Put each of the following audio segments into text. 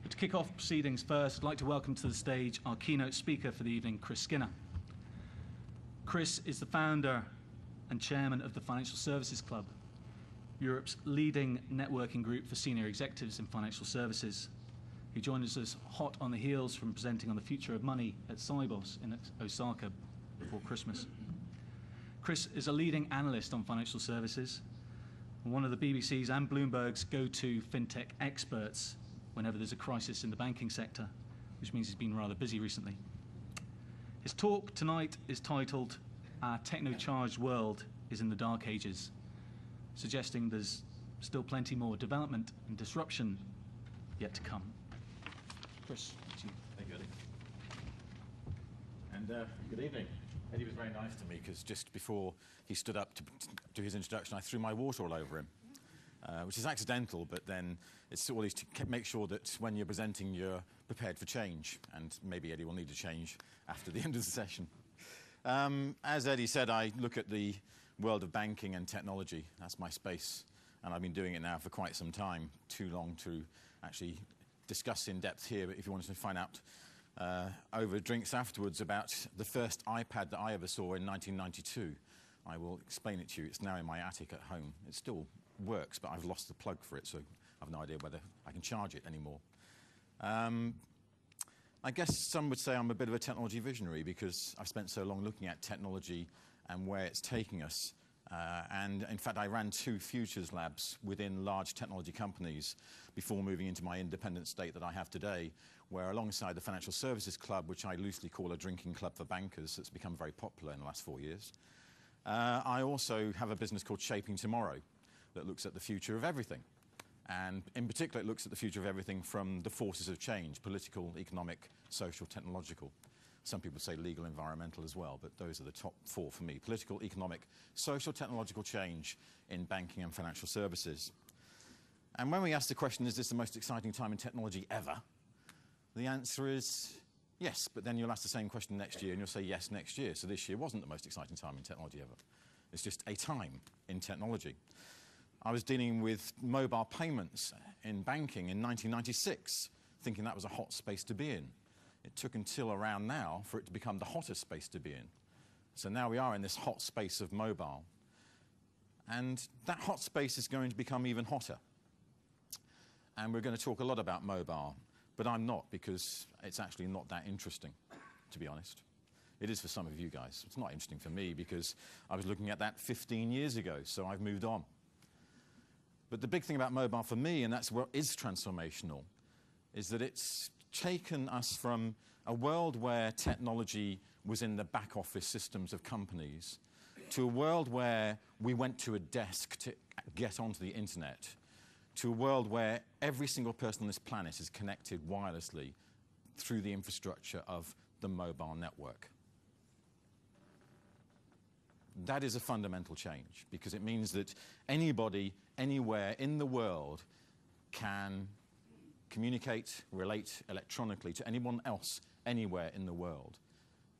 But to kick off proceedings first, I'd like to welcome to the stage our keynote speaker for the evening, Chris Skinner. Chris is the founder and chairman of the Financial Services Club, Europe's leading networking group for senior executives in financial services. He joins us hot on the heels from presenting on the future of money at Sibos in Osaka before Christmas. Chris is a leading analyst on financial services and one of the BBC's and Bloomberg's go-to fintech experts whenever there's a crisis in the banking sector, which means he's been rather busy recently. His talk tonight is titled, "Our Technocharged World is in the Dark Ages," suggesting there's still plenty more development and disruption yet to come. Chris, to you. Thank you, Eddie. And good evening. Eddie was very nice to me because just before he stood up to do his introduction, I threw my water all over him, which is accidental, but then it's always to make sure that when you're presenting, you're prepared for change. And maybe Eddie will need to change after the end of the session. As Eddie said, I look at the world of banking and technology. That's my space. And I've been doing it now for quite some time, too long to actually discuss in depth here. But if you wanted to find out over drinks afterwards about the first iPad that I ever saw in 1992, I will explain it to you. It's now in my attic at home. It still works, but I've lost the plug for it, so I have no idea whether I can charge it anymore. I guess some would say I'm a bit of a technology visionary because I've spent so long looking at technology and where it's taking us. And in fact, I ran 2 futures labs within large technology companies before moving into my independent state that I have today, where alongside the Financial Services Club, which I loosely call a drinking club for bankers, that's become very popular in the last 4 years, I also have a business called Shaping Tomorrow that looks at the future of everything. And in particular, it looks at the future of everything from the forces of change: political, economic, social, technological. Some people say legal, environmental as well, but those are the top 4 for me: political, economic, social, technological change in banking and financial services. And when we ask the question, is this the most exciting time in technology ever? The answer is yes, but then you'll ask the same question next year and you'll say yes next year. So this year wasn't the most exciting time in technology ever. It's just a time in technology. I was dealing with mobile payments in banking in 1996, thinking that was a hot space to be in. It took until around now for it to become the hottest space to be in. So now we are in this hot space of mobile. And that hot space is going to become even hotter. And we're going to talk a lot about mobile, but I'm not, because it's actually not that interesting, to be honest. It is for some of you guys. It's not interesting for me because I was looking at that 15 years ago, so I've moved on. But the big thing about mobile for me, and that's what is transformational, is that it's taken us from a world where technology was in the back office systems of companies to a world where we went to a desk to get onto the internet, to a world where every single person on this planet is connected wirelessly through the infrastructure of the mobile network. That is a fundamental change because it means that anybody, anywhere in the world can communicate, relate electronically to anyone else anywhere in the world.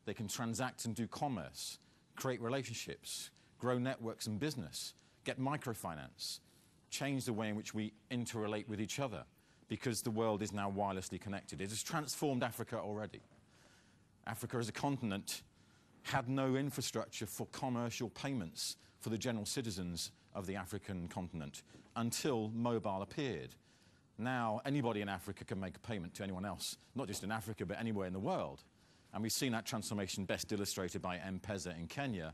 They can transact and do commerce, create relationships, grow networks and business, get microfinance, change the way in which we interrelate with each other because the world is now wirelessly connected. It has transformed Africa already. Africa as a continent had no infrastructure for commercial payments for the general citizens of the African continent until mobile appeared. Now, anybody in Africa can make a payment to anyone else, not just in Africa, but anywhere in the world. And we've seen that transformation best illustrated by M-Pesa in Kenya,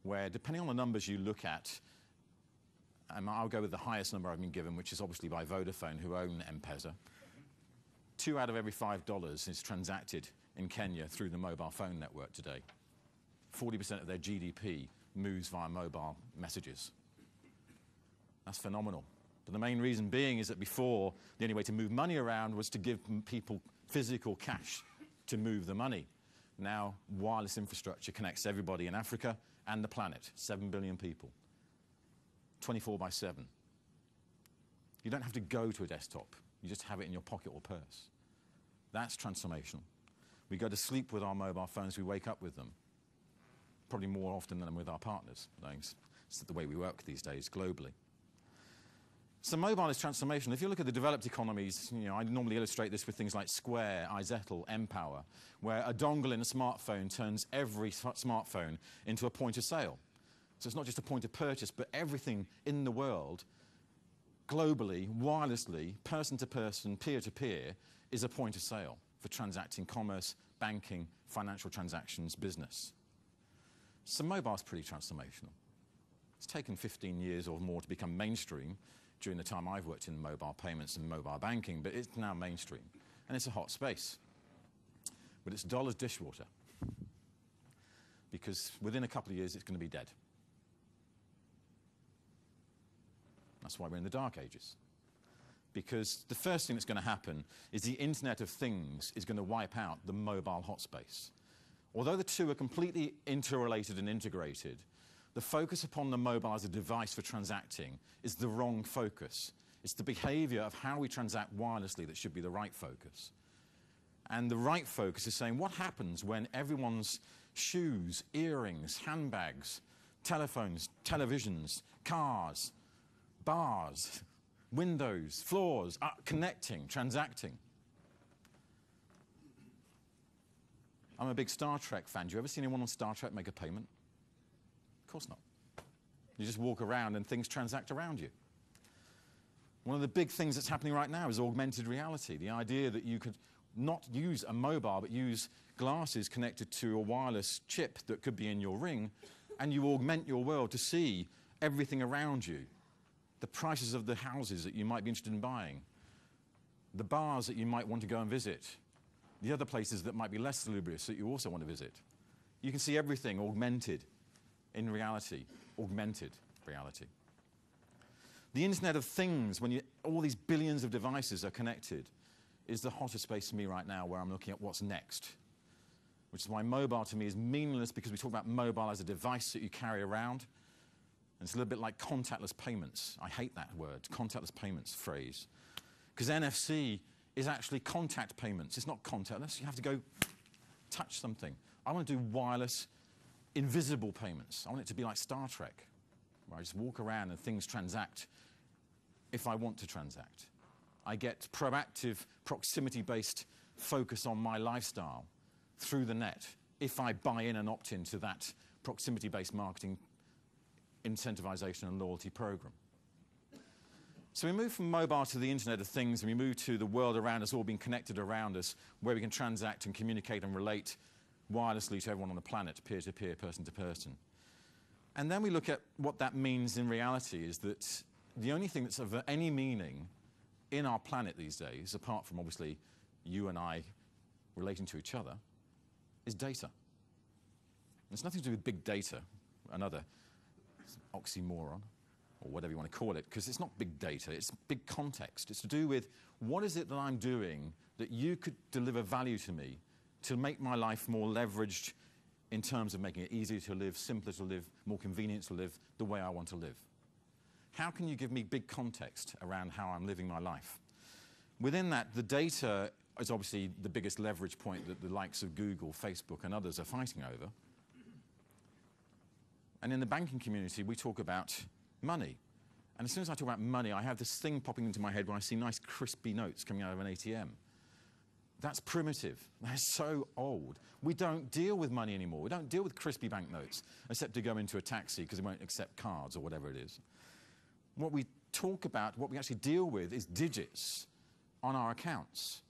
where, depending on the numbers you look at, I'll go with the highest number I've been given, which is obviously by Vodafone, who own M-Pesa. 2 out of every $5 is transacted in Kenya through the mobile phone network today. 40% of their GDP moves via mobile messages. That's phenomenal. But the main reason being is that before, the only way to move money around was to give people physical cash to move the money. Now, wireless infrastructure connects everybody in Africa and the planet, 7 billion people, 24/7. You don't have to go to a desktop. You just have it in your pocket or purse. That's transformational. We go to sleep with our mobile phones, we wake up with them. Probably more often than with our partners. It's the way we work these days globally. So mobile is transformational. If you look at the developed economies, I normally illustrate this with things like Square, iZettle, Empower, where a dongle in a smartphone turns every smartphone into a point of sale. So it's not just a point of purchase, but everything in the world, globally, wirelessly, person to person, peer to peer, is a point of sale for transacting commerce, banking, financial transactions, business. So mobile's pretty transformational. It's taken 15 years or more to become mainstream during the time I've worked in mobile payments and mobile banking, but it's now mainstream. And it's a hot space. But it's dollars dishwater. Because within a couple of years, it's going to be dead. That's why we're in the dark ages. Because the first thing that's going to happen is the Internet of Things is going to wipe out the mobile hot space. Although the two are completely interrelated and integrated, the focus upon the mobile as a device for transacting is the wrong focus. It's the behavior of how we transact wirelessly that should be the right focus. And the right focus is saying, what happens when everyone's shoes, earrings, handbags, telephones, televisions, cars, bars, windows, floors are connecting, transacting? I'm a big Star Trek fan. Do you ever see anyone on Star Trek make a payment? Of course not. You just walk around and things transact around you. One of the big things that's happening right now is augmented reality. The idea that you could not use a mobile, but use glasses connected to a wireless chip that could be in your ring, and you augment your world to see everything around you. The prices of the houses that you might be interested in buying, the bars that you might want to go and visit, the other places that might be less salubrious that you also want to visit. You can see everything augmented in reality, augmented reality. The Internet of Things, when all these billions of devices are connected, is the hottest space for me right now, where I'm looking at what's next. Which is why mobile to me is meaningless, because we talk about mobile as a device that you carry around. And it's a little bit like contactless payments. I hate that word, contactless payments phrase. Because NFC is actually contact payments. It's not contactless. You have to go touch something. I want to do wireless, invisible payments. I want it to be like Star Trek, where I just walk around and things transact if I want to transact. I get proactive, proximity-based focus on my lifestyle through the net if I buy in and opt into that proximity-based marketing incentivization and loyalty program. So we move from mobile to the Internet of Things, and we move to the world around us, all being connected around us, where we can transact and communicate and relate wirelessly to everyone on the planet, peer-to-peer, person-to-person. And then we look at what that means in reality, is that the only thing that's of any meaning in our planet these days, apart from obviously you and I relating to each other, is data. It's nothing to do with big data, another oxymoron, or whatever you want to call it, because it's not big data, it's big context. It's to do with what is it that I'm doing that you could deliver value to me to make my life more leveraged in terms of making it easier to live, simpler to live, more convenient to live, the way I want to live. How can you give me big context around how I'm living my life? Within that, the data is obviously the biggest leverage point that the likes of Google, Facebook, and others are fighting over. And in the banking community, we talk about money. And as soon as I talk about money, I have this thing popping into my head where I see nice crispy notes coming out of an ATM. That's primitive. That's so old. We don't deal with money anymore. We don't deal with crispy banknotes, except to go into a taxi because they won't accept cards or whatever it is. What we talk about, what we actually deal with, is digits on our accounts.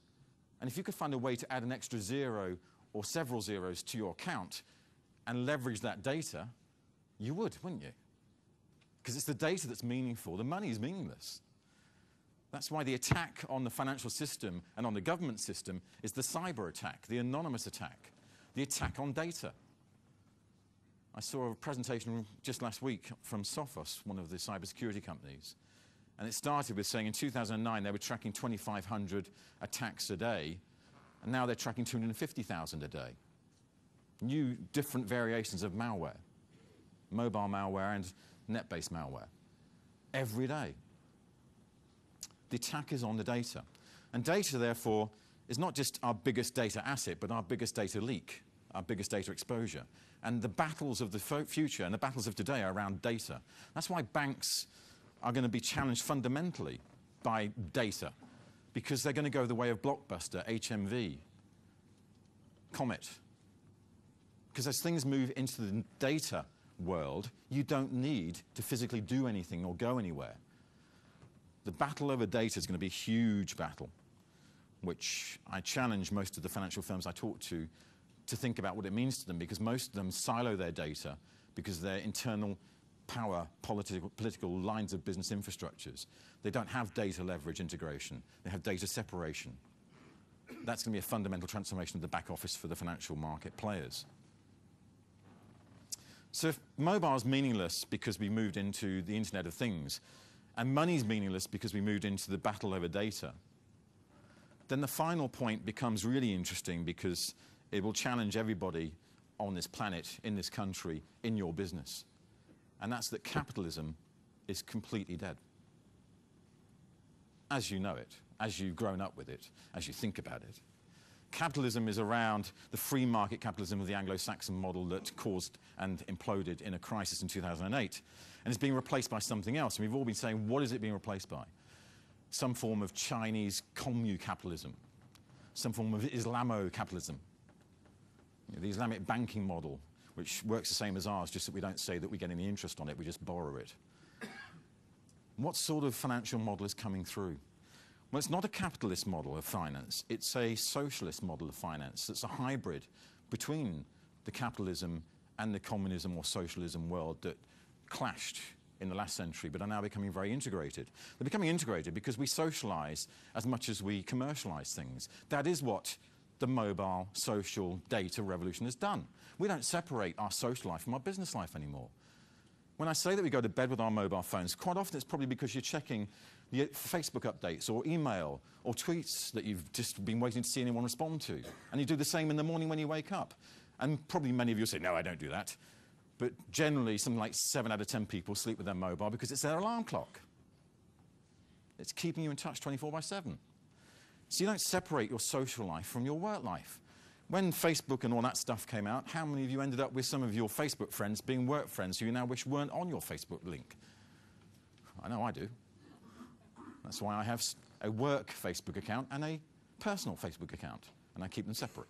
And if you could find a way to add an extra zero or several zeros to your account and leverage that data, you would, wouldn't you? Because it's the data that's meaningful. The money is meaningless. That's why the attack on the financial system and on the government system is the cyber attack, the anonymous attack, the attack on data. I saw a presentation just last week from Sophos, one of the cybersecurity companies. And it started with saying in 2009 they were tracking 2,500 attacks a day, and now they're tracking 250,000 a day. New, different variations of malware, mobile malware and net-based malware, every day. The attack is on the data. And data, therefore, is not just our biggest data asset, but our biggest data leak, our biggest data exposure. And the battles of the future and the battles of today are around data. That's why banks are going to be challenged fundamentally by data, because they're going to go the way of Blockbuster, HMV, Comet. Because as things move into the data world, you don't need to physically do anything or go anywhere. The battle over data is going to be a huge battle, which I challenge most of the financial firms I talk to think about what it means to them, because most of them silo their data because their internal power political lines of business infrastructures. They don't have data leverage integration. They have data separation. That's going to be a fundamental transformation of the back office for the financial market players. So if mobile is meaningless because we moved into the Internet of Things, and money is meaningless because we moved into the battle over data, then the final point becomes really interesting, because it will challenge everybody on this planet, in this country, in your business. And that's that capitalism is completely dead. As you know it, as you've grown up with it, as you think about it. Capitalism is around the free market capitalism of the Anglo-Saxon model that caused and imploded in a crisis in 2008. And it's being replaced by something else. And we've all been saying, what is it being replaced by? Some form of Chinese commu-capitalism, some form of Islamo-capitalism. You know, the Islamic banking model, which works the same as ours, just that we don't say that we get any interest on it, we just borrow it. What sort of financial model is coming through? Well, it's not a capitalist model of finance, it's a socialist model of finance. It's a hybrid between the capitalism and the communism or socialism world that clashed in the last century, but are now becoming very integrated. They're becoming integrated because we socialize as much as we commercialize things. That is what the mobile social data revolution has done. We don't separate our social life from our business life anymore. When I say that we go to bed with our mobile phones, quite often it's probably because you're checking the Facebook updates or email or tweets that you've just been waiting to see anyone respond to. And you do the same in the morning when you wake up. And probably many of you say, no, I don't do that. But generally, something like 7 out of 10 people sleep with their mobile because it's their alarm clock. It's keeping you in touch 24/7. So you don't separate your social life from your work life. When Facebook and all that stuff came out, how many of you ended up with some of your Facebook friends being work friends who you now wish weren't on your Facebook link? I know I do. That's why I have a work Facebook account and a personal Facebook account, and I keep them separate.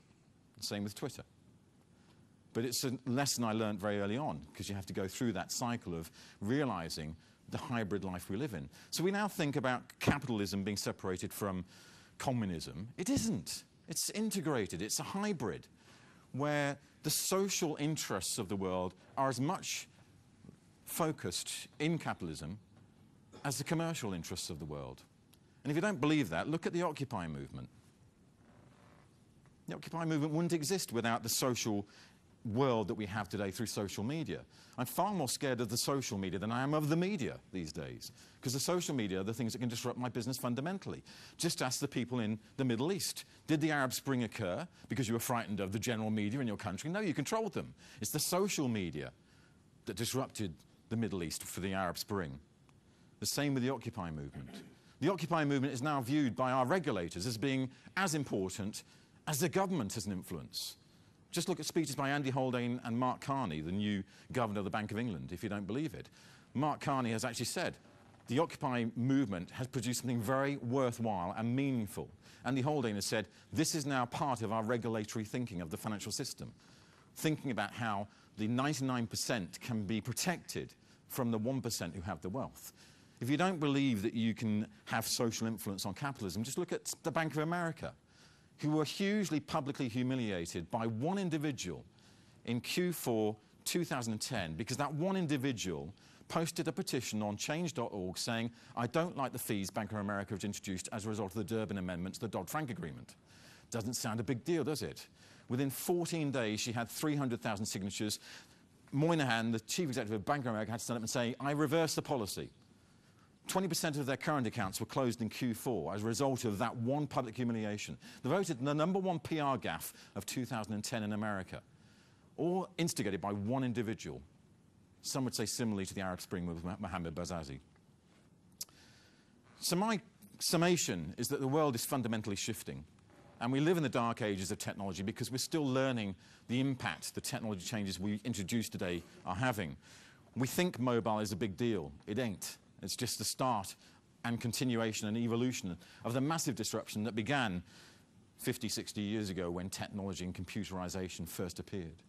Same with Twitter. But it's a lesson I learned very early on, because you have to go through that cycle of realizing the hybrid life we live in. So we now think about capitalism being separated from communism. It isn't. It's integrated. It's a hybrid where the social interests of the world are as much focused in capitalism as the commercial interests of the world. And if you don't believe that, look at the Occupy movement. The Occupy movement wouldn't exist without the social world that we have today through social media. I'm far more scared of the social media than I am of the media these days, because the social media are the things that can disrupt my business fundamentally. Just ask the people in the Middle East. Did the Arab Spring occur because you were frightened of the general media in your country? No, you controlled them. It's the social media that disrupted the Middle East for the Arab Spring. The same with the Occupy movement. The Occupy movement is now viewed by our regulators as being as important as the government has an influence. Just look at speeches by Andy Haldane and Mark Carney, the new governor of the Bank of England, if you don't believe it. Mark Carney has actually said the Occupy movement has produced something very worthwhile and meaningful. Andy Haldane has said this is now part of our regulatory thinking of the financial system, thinking about how the 99% can be protected from the 1% who have the wealth. If you don't believe that you can have social influence on capitalism, just look at the Bank of America, who were hugely publicly humiliated by one individual in Q4 2010, because that one individual posted a petition on change.org saying, I don't like the fees Bank of America has introduced as a result of the Durbin Amendment to the Dodd-Frank Agreement. Doesn't sound a big deal, does it? Within 14 days, she had 300,000 signatures. Moynihan, the chief executive of Bank of America, had to stand up and say, I reversed the policy. 20% of their current accounts were closed in Q4 as a result of that one public humiliation. They voted the #1 PR gaffe of 2010 in America, all instigated by one individual. Some would say similarly to the Arab Spring with Mohammed Bouazizi. So my summation is that the world is fundamentally shifting, and we live in the dark ages of technology because we're still learning the impact the technology changes we introduced today are having. We think mobile is a big deal. It ain't. It's just the start and continuation and evolution of the massive disruption that began 50, 60 years ago when technology and computerization first appeared.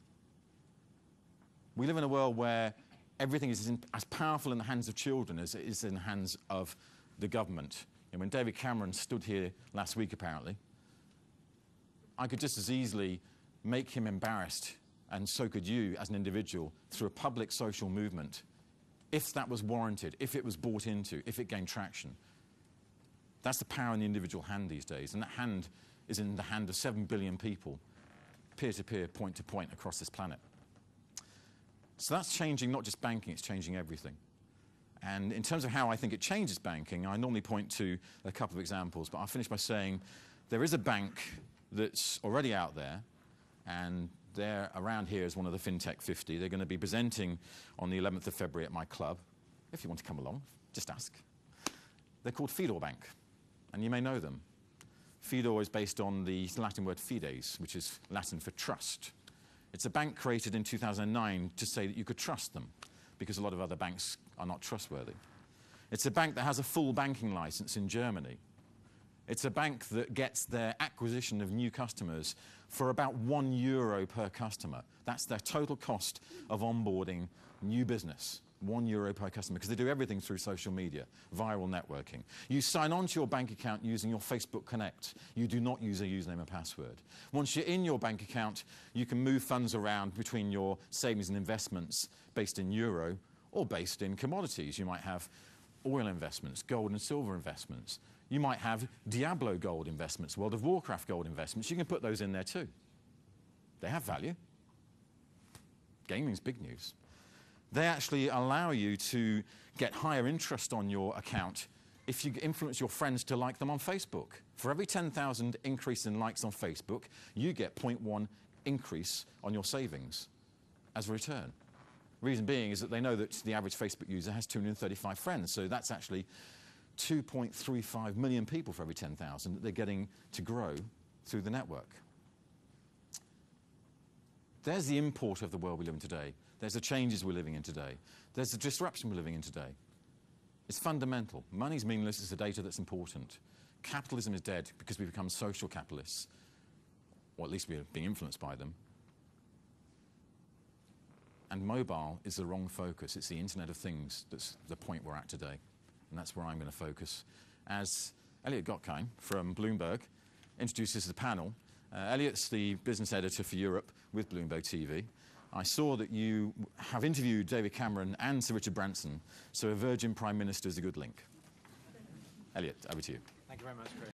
We live in a world where everything is as powerful in the hands of children as it is in the hands of the government. And when David Cameron stood here last week, apparently, I could just as easily make him embarrassed, and so could you as an individual, through a public social movement, if that was warranted, if it was bought into, if it gained traction. That's the power in the individual hand these days, and that hand is in the hand of 7 billion people, peer-to-peer, point-to-point across this planet. So that's changing not just banking, it's changing everything. And in terms of how I think it changes banking, I normally point to a couple of examples, but I'll finish by saying there is a bank that's already out there, and they're around here as one of the FinTech 50. They're going to be presenting on the 11th of February at my club. If you want to come along, just ask. They're called Fidor Bank, and you may know them. Fidor is based on the Latin word fides, which is Latin for trust. It's a bank created in 2009 to say that you could trust them, because a lot of other banks are not trustworthy. It's a bank that has a full banking license in Germany. It's a bank that gets their acquisition of new customers for about €1 per customer. That's their total cost of onboarding new business. €1 per customer, because they do everything through social media, viral networking. You sign on to your bank account using your Facebook Connect. You do not use a username and password. Once you're in your bank account, you can move funds around between your savings and investments based in euro or based in commodities. You might have oil investments, gold and silver investments. You might have Diablo gold investments, World of Warcraft gold investments. You can put those in there too. They have value. Gaming's big news. They actually allow you to get higher interest on your account if you influence your friends to like them on Facebook. For every 10,000 increase in likes on Facebook, you get 0.1 increase on your savings as a return. Reason being is that they know that the average Facebook user has 235 friends, so that's actually 2.35 million people for every 10,000 that they're getting to grow through the network. There's the import of the world we live in today. There's the changes we're living in today. There's the disruption we're living in today. It's fundamental. Money's meaningless, it's the data that's important. Capitalism is dead because we've become social capitalists, or at least we're being influenced by them. And mobile is the wrong focus. It's the Internet of Things that's the point we're at today. And that's where I'm going to focus. As Elliot Gottkein from Bloomberg introduces the panel, Elliot's the business editor for Europe with Bloomberg TV. I saw that you have interviewed David Cameron and Sir Richard Branson, so a Virgin Prime Minister is a good link. Elliot, over to you. Thank you very much, Chris.